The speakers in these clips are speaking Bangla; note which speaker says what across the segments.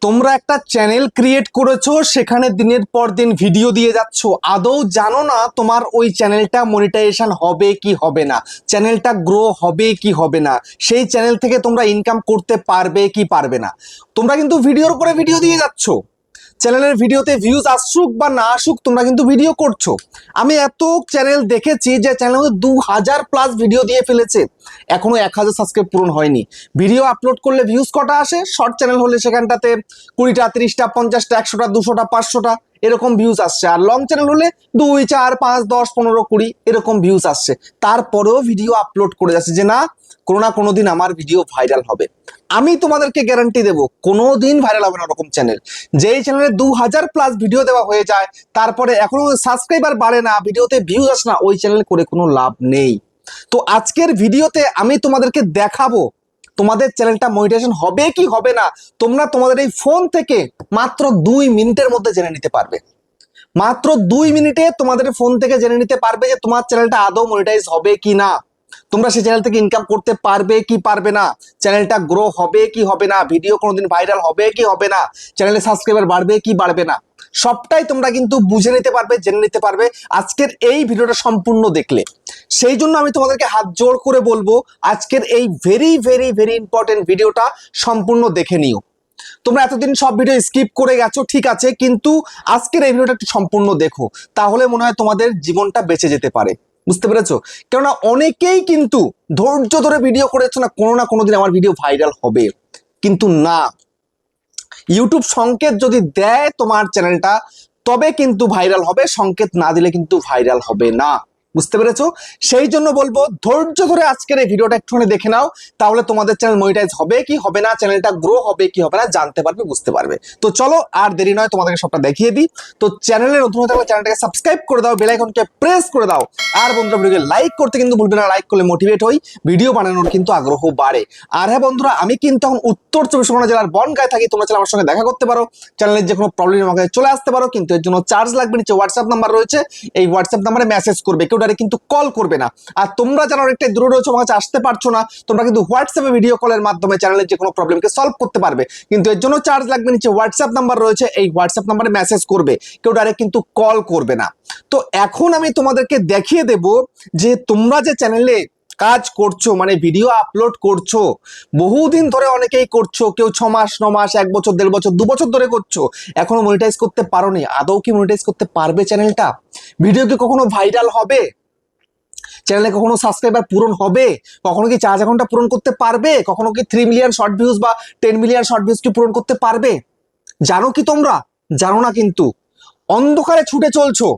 Speaker 1: তোমরা একটা চ্যানেল ক্রিয়েট করেছো, সেখানে দিনের পর দিন ভিডিও দিয়ে যাচ্ছ, আদৌ জানো না তোমার ওই চ্যানেলটা মনিটাইজেশন হবে কি হবে না, চ্যানেলটা গ্রো হবে কি হবে না, সেই চ্যানেল থেকে তোমরা ইনকাম করতে পারবে কি পারবে না। তোমরা কিন্তু ভিডিওর উপরে ভিডিও দিয়ে যাচ্ছ, চ্যানেলের ভিডিওতে ভিউজ আসুক বা না আসুক তোমরা কিন্তু ভিডিও করছো। আমি এত চ্যানেল দেখেছি যে চ্যানেল 2000+ ভিডিও দিয়ে ফেলেছে, এখনো 1000 সাবস্ক্রাইব পূরণ হয়নি। ভিডিও আপলোড করলে ভিউজ কটা আসে, শর্ট চ্যানেল হলে সেখানটাতে 20টা 30টা 50টা 100টা 200টা 500টা এরকম ভিউজ আসছে, আর লং চ্যানেল হলে 2 4 5 10 15 20 এরকম ভিউজ আসছে। তারপরেও ভিডিও আপলোড করে যাচ্ছে যে না, কোনো না কোনো দিন আমার ভিডিও ভাইরাল হবে। আমি তোমাদেরকে গ্যারান্টি দেবো কোনোদিন ভাইরাল হবে না ওরকম চ্যানেল। যেই চ্যানেলে 2000+ ভিডিও দেওয়া হয়ে যায়, তারপরে এখনো সাবস্ক্রাইবার বাড়ে না, ভিডিওতে ভিউজ আসে না, ওই চ্যানেল করে কোনো লাভ নেই। তো আজকের ভিডিওতে আমি তোমাদেরকে দেখাবো তোমাদের চ্যানেলটা মনিটাইজেশন হবে কি হবে না। তোমরা তোমাদের এই ফোন থেকে মাত্র 2 মিনিটের মধ্যে জেনে নিতে পারবে। মাত্র 2 মিনিটে তোমাদের ফোন থেকে জেনে নিতে পারবে যে তোমার চ্যানেলটা আদৌ মনিটাইজ হবে কি না, তোমরা সেই চ্যানেল থেকে ইনকাম করতে পারবে কি পারবে না, চ্যানেলটা গ্রো হবে কি হবে না, ভিডিও কোনোদিন ভাইরাল হবে কি হবে না, চ্যানেলে সাবস্ক্রাইবার বাড়বে কি বাড়বে না, সবটাই তোমরা কিন্তু বুঝে নিতে পারবে, জেনে নিতে পারবে আজকের এই ভিডিওটা সম্পূর্ণ দেখলে। সেই জন্য আমি তোমাদেরকে হাত জোড় করে বলবো আজকের এই ভেরি ভেরি ভেরি ইম্পর্টেন্ট ভিডিওটা সম্পূর্ণ দেখে নিও। তোমরা এতদিন সব ভিডিও স্কিপ করে গেছো ঠিক আছে, কিন্তু আজকের এই ভিডিওটা একটু সম্পূর্ণ দেখো, তাহলে মনে হয় তোমাদের জীবনটা বেঁচে যেতে পারে। বুঝতে পেরেছো? কেননা অনেকেই কিন্তু ধৈর্য ধরে ভিডিও করেছো না কোনো দিন আমার ভিডিও ভাইরাল হবে, কিন্তু না, ইউটিউব সংকেত যদি দেয় তোমার চ্যানেলটা তবে কিন্তু ভাইরাল হবে, সংকেত না দিলে কিন্তু ভাইরাল হবে না। বুঝতে পেরেছো? সেই জন্য বলবো ধৈর্য ধরে আজকের এই ভিডিওটা একটুখানি দেখে নাও, তাহলে তোমাদের চ্যানেল মনিটাইজ হবে কি হবে না, চ্যানেলটা গ্রো হবে কি হবে না জানতে পারবে, বুঝতে পারবে। তো চলো আর দেরি নয়, তোমাদেরকে সবটা দেখিয়ে দিই। তো চ্যানেলের নতুন হতে হলে চ্যানেলটাকে সাবস্ক্রাইব করে দাও, বেল আইকনকে প্রেস করে দাও, আর বন্ধুরা ভিডিওকে লাইক করতে কিন্তু ভুলবে না, লাইক করলে মোটিভেট হই, ভিডিও বানানোর কিন্তু আগ্রহ বাড়ে। আর হ্যাঁ বন্ধুরা, আমি কিন্তু এখন উত্তর 24 পরগনা জেলার বনগাঁয় থাকি, তোমরা চাইলে আমার সঙ্গে দেখা করতে পারো, চ্যানেলের যে কোনো প্রবলেম আমাকে চলে আসতে পারো, কিন্তু এর জন্য চার্জ লাগবে। নিচে হোয়াটসঅ্যাপ নাম্বার রয়েছে, এই হোয়াটসঅ্যাপ নাম্বারে মেসেজ করবে, কেউ ডাইরেক্ট কিন্তু কল করবে না। আর তোমরা যারা অনেকটাই দূরে রয়েছে, আমার কাছে আসতে পারছো না, তোমরা কিন্তু হোয়াটসঅ্যাপে ভিডিও কলের মাধ্যমে চ্যানেলের যে কোনো প্রবলেমকে সলভ করতে পারবে, কিন্তু এর জন্য চার্জ লাগবে। নিচে হোয়াটসঅ্যাপ নাম্বার রয়েছে, এই হোয়াটসঅ্যাপ নাম্বারে মেসেজ করবে, কেউ ডাইরেক্ট কিন্তু কল করবে না। তো এখন আমি তোমাদেরকে দেখিয়ে দেব যে তোমরা যে চ্যানেলে কাজ করছো, মানে ভিডিও আপলোড করছো, বহুদিন ধরে অনেকেই করছো, কেউ 6 মাস 9 মাস 1 বছর 1.5 বছর 2 বছর ধরে করছো, এখনো মনিটাইজ করতে পারোনি, আদৌ কি মনিটাইজ করতে পারবে চ্যানেলটা? ভিডিও কি কখনো ভাইরাল হবে? চ্যানেলে কখনো সাবস্ক্রাইবার পূরণ হবে? কখনো কি 4 ঘন্টা পূরণ করতে পারবে? কখনো কি 3 মিলিয়ন শর্ট ভিউজ বা 10 মিলিয়ন শর্ট ভিউজ কি পূরণ করতে পারবে? জানো কি তোমরা? জানো না, কিন্তু অন্ধকারে ছুটে চলছো,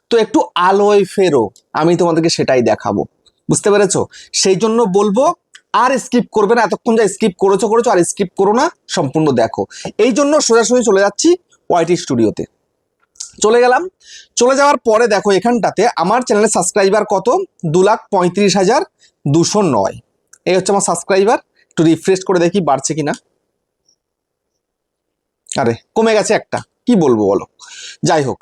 Speaker 1: তো একটু আলোয় ফেরো, আমি তোমাদেরকে সেটাই দেখাবো। বুঝতে পেরেছো? সেই জন্য বলবো আর স্কিপ করবে না, এতক্ষণ যা স্কিপ করেছো আর স্কিপ করো না, সম্পূর্ণ দেখো। এই জন্য সোজাসুজি চলে যাচ্ছি ওয়াইটি স্টুডিওতে। চলে গেলাম, চলে যাওয়ার পরে দেখো এখানটাতে আমার চ্যানেলের সাবস্ক্রাইবার কত, 2,35,209। এই হচ্ছে আমার সাবস্ক্রাইবার। একটু রিফ্রেশ করে দেখি বাড়ছে কিনা, আরে কমে গেছে একটা, কি বলবো বলো। যাই হোক,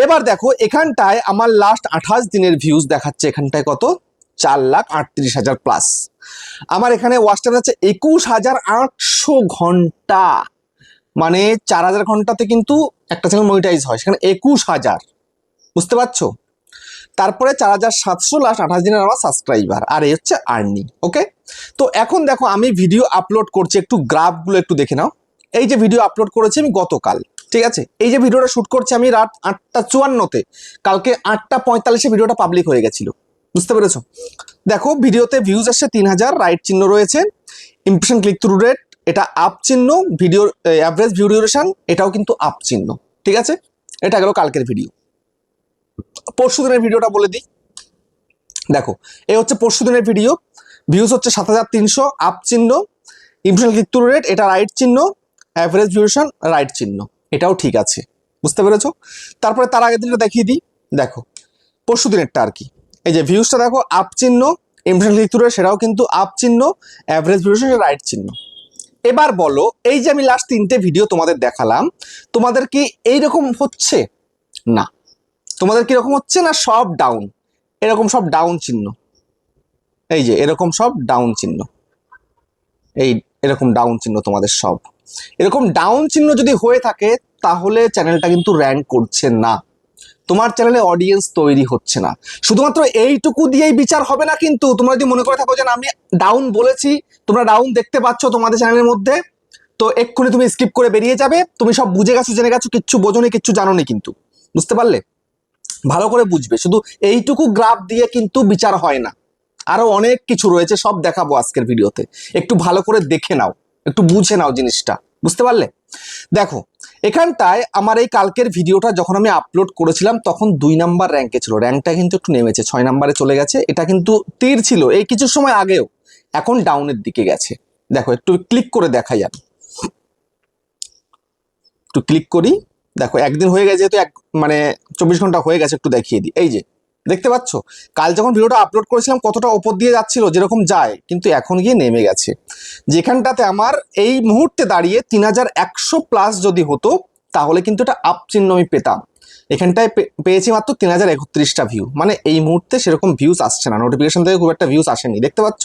Speaker 1: এবার দেখো এখানটায় আমার লাস্ট 28 দিনের ভিউজ দেখাচ্ছে, এখানটায় কত, 4,38,000+। আমার এখানে ওয়াচ টাইম আছে 21,800 ঘন্টা, মানে 4,000 ঘন্টাতে কিন্তু একটা চ্যানেল মনিটাইজ হয়, সেখানে 21,000। বুঝতে পারছো? তারপরে 4,700 লাস্ট 28 দিনের আমার সাবস্ক্রাইবার, আর এই হচ্ছে আর্নিং। ওকে, তো এখন দেখো আমি ভিডিও আপলোড করছি, একটু গ্রাফগুলো একটু দেখে নাও। এই যে ভিডিও আপলোড করেছি আমি গতকাল, ঠিক আছে, এই যে ভিডিওটা শুট করছি আমি রাত 8টা 54-তে, কালকে 8টা 45-এ ভিডিওটা পাবলিক হয়ে গেছিল। বুঝতে পেরেছো? দেখো ভিডিওতে ভিউজ আসছে 3,000, রাইট চিহ্ন রয়েছে, ইমপ্রেশন ক্লিক থ্রু রেট এটা আপ চিহ্ন, ভিডিওর অ্যাভারেজ ভিউ ডিউরেশন এটাও কিন্তু আপ চিহ্ন। ঠিক আছে, এটা গেল কালকের ভিডিও। পরশু দিনের ভিডিওটা বলে দিই, দেখো এই হচ্ছে পরশু দিনের ভিডিও, ভিউজ হচ্ছে 7,300, আপ চিহ্ন, ইমপ্রেশন ক্লিক থ্রু রেট এটা রাইট চিহ্ন, অ্যাভারেজ ডিউরেশন রাইট চিহ্ন, এটাও ঠিক আছে। বুঝতে পেরেছো? তারপরে তার আগের দিনটা দেখিয়ে দিই, দেখো পরশু দিনেরটা আর কি, এই যে ভিউজটা দেখো আপ চিহ্ন, ইমপ্রেশন ক্লিক থ্রু রেট সেটাও কিন্তু আপ চিহ্ন, অ্যাভারেজ ডিউরেশন রাইট চিহ্ন। এবার বলো, এই যে আমি লাস্ট 3টে ভিডিও তোমাদের দেখালাম, তোমাদের কি এইরকম হচ্ছে? না। তোমাদের কিরকম হচ্ছে না, সব ডাউন, এরকম সব ডাউন চিহ্ন, এই যে এরকম সব ডাউন চিহ্ন, এই এরকম ডাউন চিহ্ন তোমাদের সব। এরকম ডাউন চিহ্ন যদি হয়ে থাকে তাহলে চ্যানেলটা কিন্তু র্যাঙ্ক করছে না, তোমার চ্যানেলে অডিয়েন্স তৈরি হচ্ছে না। শুধুমাত্র এইটুকু দিয়েই বিচার হবে না কিন্তু। তোমরা যদি মনে করে থাকো যে আমি ডাউন বলেছি, তোমরা ডাউন দেখতে পাচ্ছ তোমাদের চ্যানেলের মধ্যে, তো এক্ষুনি তুমি স্কিপ করে বেরিয়ে যাবে। তুমি সব বুঝে গেছো, জেনে গেছো, কিচ্ছু বোঝোনি, কিচ্ছু জানোনি কিন্তু। বুঝতে পারলে? ভালো করে বুঝবে, শুধু এইটুকু গ্রাফ দিয়ে কিন্তু বিচার হয় না, আরো অনেক কিছু রয়েছে, সব দেখাবো আজকের ভিডিওতে। একটু ভালো করে দেখে নাও, একটু বুঝে নাও জিনিসটা। বুঝতে পারলে? দেখো এখানটায় আমার এই কালকের ভিডিওটা যখন আমি আপলোড করেছিলাম তখন 2 নাম্বার র্যাঙ্কে ছিল, র্যাঙ্কটা কিন্তু একটু নেমেছে, 6 নাম্বারে চলে গেছে। এটা কিন্তু তীর ছিল এই কিছু সময় আগেও, এখন ডাউনের দিকে গেছে। দেখো একটু ক্লিক করে দেখাই, আমি একটু ক্লিক করি। দেখো একদিন হয়ে গেছে, যেহেতু মানে 24 ঘন্টা হয়ে গেছে, একটু দেখিয়ে দিই। এই যে দেখতে পাচ্ছ, কাল যখন ভিডিওটা আপলোড করেছিলাম কতটা ওপর দিয়ে যাচ্ছিল, যেরকম যায়, কিন্তু এখন গিয়ে নেমে গেছে। যেখানটাতে আমার এই মুহূর্তে দাঁড়িয়ে 3100 প্লাস যদি হতো তাহলে কিন্তু এটা আপ চিহ্ন আমি পেতাম। এখানটায় পেয়েছি মাত্র 3031টা ভিউ, মানে এই মুহূর্তে সেরকম ভিউজ আসছে না, নোটিফিকেশন থেকে খুব একটা ভিউজ আসেনি। দেখতে পাচ্ছ,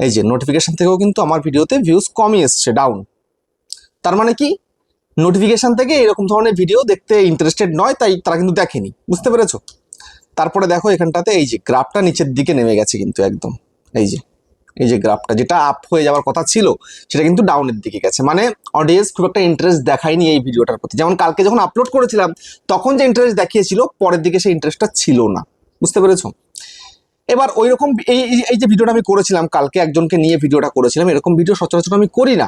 Speaker 1: এই যে নোটিফিকেশন থেকেও কিন্তু আমার ভিডিওতে ভিউজ কমই এসছে, ডাউন। তার মানে কি, নোটিফিকেশন থেকে এরকম ধরনের ভিডিও দেখতে ইন্টারেস্টেড নয়, তাই তারা কিন্তু দেখেনি। বুঝতে পেরেছো? তারপরে দেখো এখানটাতে এই যে গ্রাফটা নিচের দিকে নেমে গেছে কিন্তু একদম। এই যে গ্রাফটা যেটা আপ হয়ে যাওয়ার কথা ছিল সেটা কিন্তু ডাউনের দিকে গেছে, মানে অডিয়েন্স খুব একটা ইন্টারেস্ট দেখায়নি এই ভিডিওটার প্রতি। যেমন কালকে যখন আপলোড করেছিলাম তখন যে ইন্টারেস্ট দেখিয়েছিল, পরের দিকে সেই ইন্টারেস্টটা ছিল না। বুঝতে পেরেছো? এবার ওই রকম এই যে ভিডিওটা আমি করেছিলাম কালকে, একজনকে নিয়ে ভিডিওটা করেছিলাম, এরকম ভিডিও সচরাচর আমি করি না।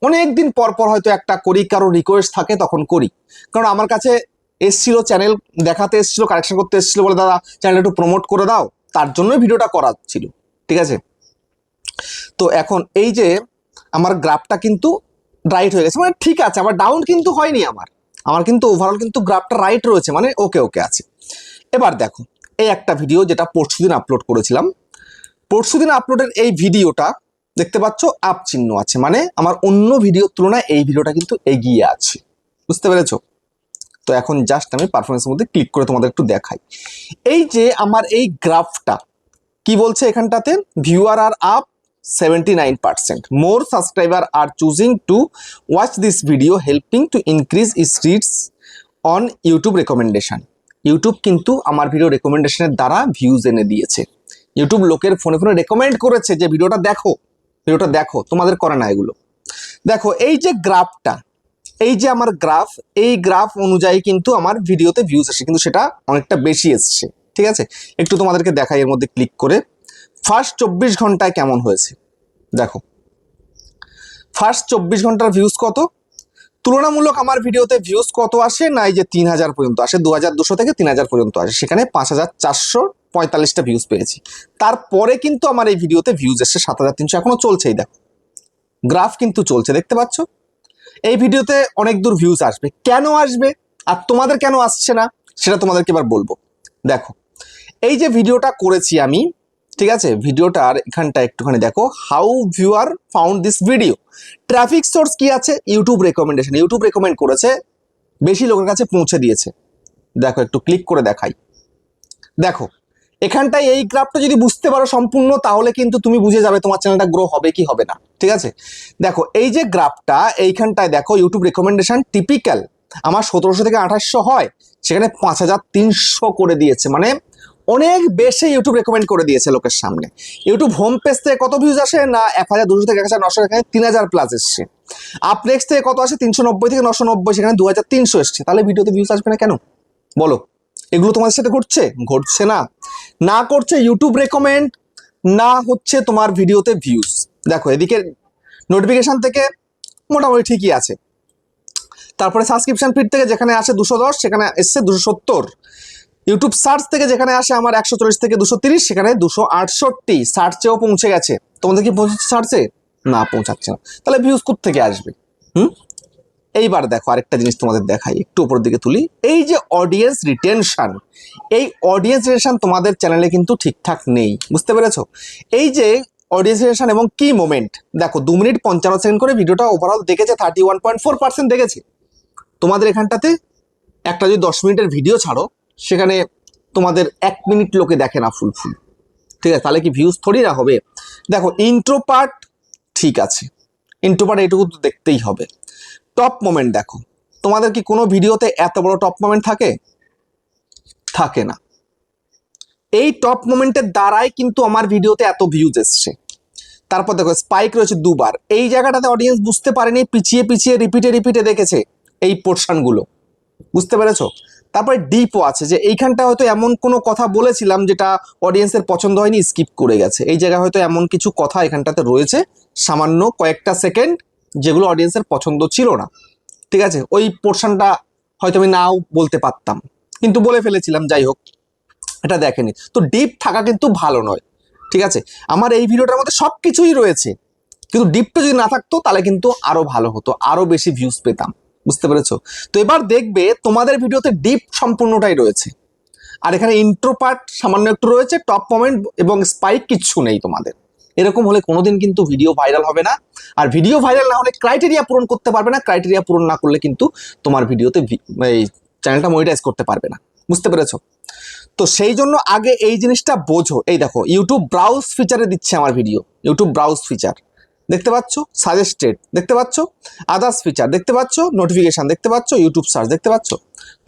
Speaker 1: অনেকদিন পর পর হয়তো একটা করি, কারো রিকোয়েস্ট থাকে তখন করি। কারণ আমার কাছে এসছিল, চ্যানেল দেখাতে এসছিল, কারেকশন করতে এসছিল, বলে দাদা চ্যানেল একটু প্রমোট করে দাও, তার জন্যই ভিডিওটা করা ছিল। ঠিক আছে? তো এখন এই যে আমার গ্রাফটা কিন্তু রাইট হয়ে গেছে, মানে ঠিক আছে, আমার ডাউন কিন্তু হয়নি, আমার কিন্তু ওভারঅল কিন্তু গ্রাফটা রাইট রয়েছে, মানে ওকে ওকে আছে। এবার দেখো এই একটা ভিডিও যেটা পরশুদিন আপলোড করেছিলাম, পরশুদিন আপলোডের এই ভিডিওটা দেখতে পাচ্ছ আপ চিহ্ন আছে, মানে আমার অন্য ভিডিওর তুলনায় এই ভিডিওটা কিন্তু এগিয়ে আছে। বুঝতে পেরেছো? তো এখন জাস্ট আমি পারফরমেন্সের মধ্যে ক্লিক করে তোমাদের একটু দেখাই। এই যে আমার এই গ্রাফটা কি বলছে এখানটাতে, viewer are up 79%, more subscriber are choosing to watch this video, helping to increase its reach on YouTube recommendation. YouTube কিন্তু আমার ভিডিও রেকমেন্ডেশনের দ্বারা ভিউজ এনে দিয়েছে। ইউটিউব লোকের ফোনে ফোনে রেকমেন্ড করেছে যে ভিডিওটা দেখো, ভিডিওটা দেখো, তোমাদের করে না এগুলো। দেখো এই যে গ্রাফটা, এই যে আমার গ্রাফ, এই গ্রাফ অনুযায়ী কিন্তু আমার ভিডিওতে ভিউজ আসে, কিন্তু সেটা অনেকটা বেশি এসছে। ঠিক আছে? একটু তোমাদেরকে দেখাই এর মধ্যে ক্লিক করে ফার্স্ট 24 ঘন্টায় কেমন হয়েছে। দেখো ফার্স্ট 24 ঘন্টার ভিউজ কত, তুলনামূলক আমার ভিডিওতে ভিউজ কত আসে না, এই যে 3000 পর্যন্ত আসে, 2200 থেকে 3000 পর্যন্ত আসে, সেখানে 5445টা ভিউজ পেয়েছি। তারপরে কিন্তু আমার এই ভিডিওতে ভিউজ এসছে 7300, এখনো চলছেই। দেখো গ্রাফ কিন্তু চলছে, দেখতে পাচ্ছ? এই ভিডিওতে অনেক দূর ভিউজ আসবে, কেন আসবে আর তোমাদের কেন আসছে না সেটা তোমাদেরকে এবার বলবো। দেখো এই যে ভিডিওটা করেছি আমি, ঠিক আছে, ভিডিওটার এখানটা একটুখানি দেখো, how viewer found this video, traffic source কি আছে, ইউটিউব রেকমেন্ডেশন, ইউটিউব রেকমেন্ড করেছে, বেশি লোকের কাছে পৌঁছে দিয়েছে। দেখো একটু ক্লিক করে দেখাই। দেখো এখানটায় এই গ্রাফটা যদি বুঝতে পারো সম্পূর্ণ, তাহলে কিন্তু তুমি বুঝে যাবে তোমার চ্যানেলটা গ্রো হবে কি হবে না। ঠিক আছে? দেখো এই যে গ্রাফটা, এইখানটায় দেখো ইউটিউব রেকমেন্ডেশন টিপিক্যাল আমার 1700 থেকে 2800 হয়, সেখানে 5300 করে দিয়েছে, মানে অনেক বেশি ইউটিউব রেকমেন্ড করে দিয়েছে লোকের সামনে। ইউটিউব হোম পেজ থেকে কত ভিউজ আসে না, 1200 থেকে 1900, এখানে 3000 প্লাস এসছে। আপনেক্সট থেকে কত আসে, 390 থেকে 990, সেখানে 2300 এসছে। তাহলে ভিডিওতে ভিউজ আসবে না কেন বলো? এগুলো তোমাদের সাথে ঘটছে? ঘটছে না। না করছে ইউটিউব রেকমেন্ড, না হচ্ছে তোমার ভিডিওতে ভিউজ। দেখো এদিকে নোটিফিকেশন থেকে মোটামুটি ঠিকই আছে, তারপরে সাবস্ক্রিপশন ফিড থেকে যেখানে আসে 210, সেখানে এসছে 270। ইউটিউব সার্চ থেকে যেখানে আসে আমার 140 থেকে 230, সেখানে 268। সার্চেও পৌঁছে গেছে, তোমাদের কি পৌঁছাচ্ছে সার্চে? না, পৌঁছাচ্ছে না। তাহলে ভিউজ কোত্থেকে আসবে? এইবার দেখো আরেকটা জিনিস তোমাদের দেখাই, একটু উপরের দিকে তুলি। এই যে অডিয়েন্স রিটেনশন, এই অডিয়েন্স রিটেনশন তোমাদের চ্যানেলে কিন্তু ঠিকঠাক নেই। বুঝতে পেরেছো? এই যে অডিয়েন্স রিটেনশন এবং কি মোমেন্ট, দেখো 2 মিনিট 55 সেকেন্ড করে ভিডিওটা ওভারঅল দেখেছে, 31.4% দেখেছে। তোমাদের এখানটাতে একটা যদি 10 মিনিটের ভিডিও ছাড়ো, সেখানে তোমাদের 1 মিনিট লোকে দেখে না ফুল। ঠিক আছে? তাহলে কি ভিউজ থোড়ি না হবে? দেখো ইন্ট্রো পার্ট ঠিক আছে, ইন্ট্রো পার্ট এইটুকু তো দেখতেই হবে। টপ মোমেন্ট দেখো, তোমাদের কি কোনো ভিডিওতে এত বড় টপ মোমেন্ট থাকে? থাকে না। এই টপ মোমেন্টের দ্বারাই কিন্তু আমার ভিডিওতে এত ভিউজ এসছে। তারপর দেখো স্পাইক রয়েছে দুবার, এই জায়গাটাতে অডিয়েন্স বুঝতে পারেনি, পিছিয়ে পিছিয়ে রিপিটে দেখেছে এই পোর্শনগুলো, বুঝতে পেরেছো? তারপরে ডিপও আছে, যে এইখানটা হয়তো এমন কোনো কথা বলেছিলাম যেটা অডিয়েন্সের পছন্দ হয়নি, স্কিপ করে গেছে। এই জায়গায় হয়তো এমন কিছু কথা এখানটাতে রয়েছে সামান্য কয়েকটা সেকেন্ড, যেগুলো অডিয়েন্সের পছন্দ ছিল না। ঠিক আছে, ওই পোর্শনটা হয়তো আমি নাও বলতে পারতাম, কিন্তু বলে ফেলেছিলাম, যাই হোক, এটা দেখেনি। তো ডিপ থাকা কিন্তু ভালো নয়। ঠিক আছে, আমার এই ভিডিওটার মধ্যে সব কিছুই রয়েছে, কিন্তু ডিপটা যদি না থাকতো তাহলে কিন্তু আরো ভালো হতো, আরো বেশি ভিউজ পেতাম। বুঝতে পেরেছো? তো এবার দেখবে তোমাদের ভিডিওতে ডিপ সম্পূর্ণটাই রয়েছে, আর এখানে ইন্ট্রো পার্ট সামান্য একটু রয়েছে, টপ কমেন্ট এবং স্পাইক কিচ্ছু নেই তোমাদের। এরকম হলে কোনোদিন কিন্তু ভিডিও ভাইরাল হবে না। আর ভিডিও ভাইরাল না হলে ক্রাইটেরিয়া পূরণ করতে পারবে না, ক্রাইটেরিয়া পূরণ না করলে কিন্তু তোমার ভিডিওতে এই চ্যানেলটা মনিটাইজ করতে পারবে না। বুঝতে পেরেছো? তো সেই জন্য আগে এই জিনিসটা বোঝো। এই দেখো ইউটিউব ব্রাউজ ফিচারে দিচ্ছে আমার ভিডিও, ইউটিউব ব্রাউজ ফিচার দেখতে পাচ্ছ, সাজেস্টেড দেখতে পাচ্ছ, আদার্স ফিচার দেখতে পাচ্ছ, নোটিফিকেশন দেখতে পাচ্ছ, ইউটিউব সার্চ দেখতে পাচ্ছ।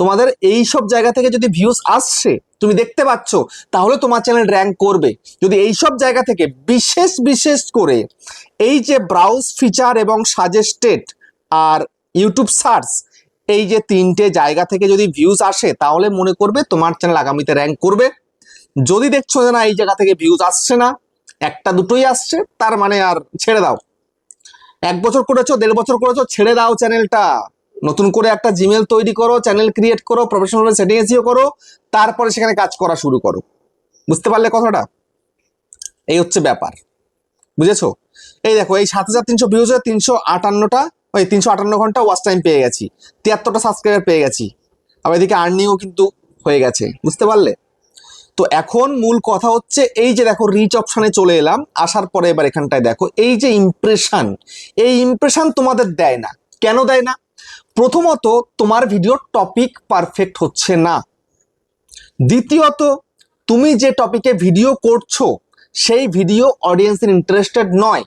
Speaker 1: তোমাদের এই সব জায়গা থেকে যদি ভিউজ আসছে তুমি দেখতে পাচ্ছ, তাহলে তোমার চ্যানেল র্যাঙ্ক করবে। যদি এই সব জায়গা থেকে বিশেষ করে এই যে ব্রাউজ ফিচার এবং সাজেস্টেড আর ইউটিউব সার্চ, এই যে তিনটে জায়গা থেকে যদি ভিউজ আসে, তাহলে মনে করবে তোমার চ্যানেল আগামীতে র্যাঙ্ক করবে। যদি দেখছো যে না এই জায়গা থেকে ভিউজ আসছে না, একটা দুটোই আসছে, তার মানে আর ছেড়ে দাও। 1 বছর করেছো, 1.5 বছর করেছো, ছেড়ে দাও চ্যানেলটা। নতুন করে একটা জিমেল তৈরি করো, চ্যানেল ক্রিয়েট করো, প্রফেশনাল সেটিং এসইও করো, তারপরে সেখানে কাজ করা শুরু করো। বুঝতে পারলে কথাটা? এই হচ্ছে ব্যাপার, বুঝেছো? এই দেখো এই 7300 ভিউজ, 358টা ওই 358 ঘন্টা ওয়াচ টাইম পেয়ে গেছি, 73টা সাবস্ক্রাইবার পেয়ে গেছি, আবার এদিকে আর্নিংও কিন্তু হয়ে গেছে। বুঝতে পারলে? তো এখন মূল কথা হচ্ছে এই যে দেখো রিচ অপশনে চলে এলাম, আসার পরে এবার এখানটায় দেখো এই যে ইমপ্রেশন, এই ইমপ্রেশন তোমাদের দেয় না। কেন দেয় না? প্রথমত তোমার ভিডিওর টপিক পারফেক্ট হচ্ছে না, দ্বিতীয়ত তুমি যে টপিকে ভিডিও করছো সেই ভিডিও অডিয়েন্সের ইন্টারেস্টেড নয়,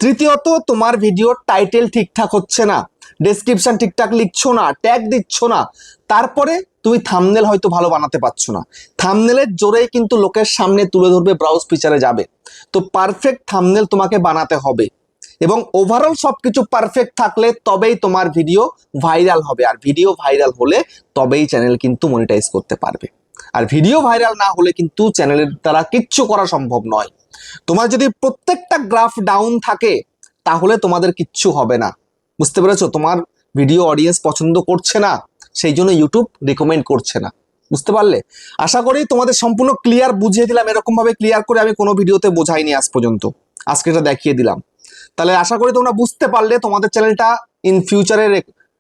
Speaker 1: তৃতীয়ত তোমার ভিডিওর টাইটেল ঠিকঠাক হচ্ছে না, ডেসক্রিপশন ঠিকঠাক লিখছো না, ট্যাগ দিচ্ছ না, তারপরে তুমি থাম্বনেল হয়তো ভালো বানাতে পারছো না। থাম্বনেলের জোরেই কিন্তু লোকের সামনে তুলে ধরবে, ব্রাউজ ফিচারে যাবে। তো পারফেক্ট থাম্বনেল তোমাকে বানাতে হবে, এবং ওভারঅল সবকিছু পারফেক্ট থাকলে তবেই তোমার ভিডিও ভাইরাল হবে। আর ভিডিও ভাইরাল হলে তবেই চ্যানেল কিন্তু মনিটাইজ করতে পারবে। আর ভিডিও ভাইরাল না হলে কিন্তু চ্যানেলের দ্বারা কিচ্ছু করা সম্ভব নয়। তোমার যদি প্রত্যেকটা গ্রাফ ডাউন থাকে তাহলে তোমাদের কিচ্ছু হবে না। বুঝতে পেরেছো? তোমার ভিডিও অডিয়েন্স পছন্দ করছে না, সেই জন্য ইউটিউব রিকমেন্ড করছে না। বুঝতে পারলে? আশা করি তোমাদের সম্পূর্ণ ক্লিয়ার বুঝিয়ে দিলাম। এরকম ভাবে ক্লিয়ার করে আমি কোনো ভিডিওতে বোঝাইনি আজ পর্যন্ত, আজকে এটা দেখিয়ে দিলাম। তাহলে আশা করি তোমরা বুঝতে পারলে তোমাদের চ্যানেলটা ইন ফিউচারে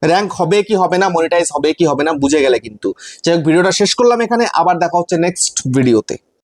Speaker 1: র্যাঙ্ক হবে কি হবে না, মনিটাইজ হবে কি হবে না বুঝে গেলে কিন্তু। যাই হোক, ভিডিওটা শেষ করলাম এখানে, আবার দেখা হচ্ছে নেক্সট ভিডিওতে।